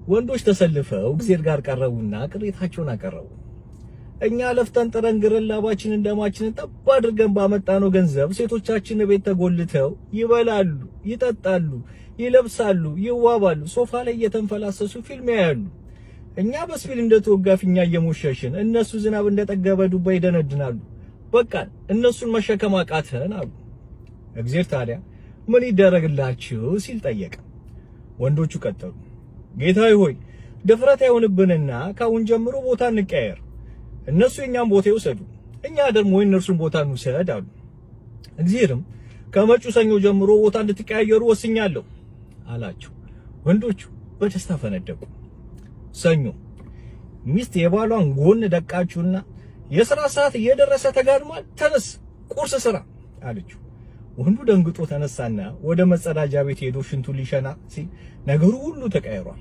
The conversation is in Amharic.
ወንዶች ተሰልፈው እግዚአብሔር ጋር ቀረቡና ቅሬታቸውን አቀረቡ። እኛ ለፍተን ጥረን ግረን ላባችንን ደማችንን ጠብ አድርገን ባመጣነው ገንዘብ ሴቶቻችን ቤት ተጎልተው ይበላሉ፣ ይጠጣሉ፣ ይለብሳሉ፣ ይዋባሉ፣ ሶፋ ላይ እየተንፈላሰሱ ፊልም ያያሉ። እኛ በስፊል እንደተወጋ ፊኛ እየሞሸሽን እነሱ ዝናብ እንደጠገበ ዱባ ይደነድናሉ። በቃ እነሱን መሸከም አቃተን አሉ። እግዚአብሔር ታዲያ ምን ይደረግላችሁ ሲል ጠየቀ። ወንዶቹ ቀጠሉ። ጌታዬ ሆይ ድፍረት አይሆንብንና ካሁን ጀምሮ ቦታ እንቀያየር። እነሱ የኛን ቦታ ይወሰዱ፣ እኛ ደግሞ የእነርሱን ቦታ እንውሰድ አሉ። እግዚአብሔርም ከመጪው ሰኞ ጀምሮ ቦታ እንድትቀያየሩ ወስኛለሁ አላቸው። ወንዶቹ በደስታ ፈነደቁ። ሰኞ ሚስት የባሏን ጎን ደቃችሁና የሥራ ሰዓት እየደረሰ ተጋድሟል፣ ተነስ ቁርስ ስራ አለችው። ወንዱ ደንግጦ ተነሳና ወደ መጸዳጃ ቤት ሄዶ ሽንቱን ሊሸና ሲል ነገሩ ሁሉ ተቀይሯል።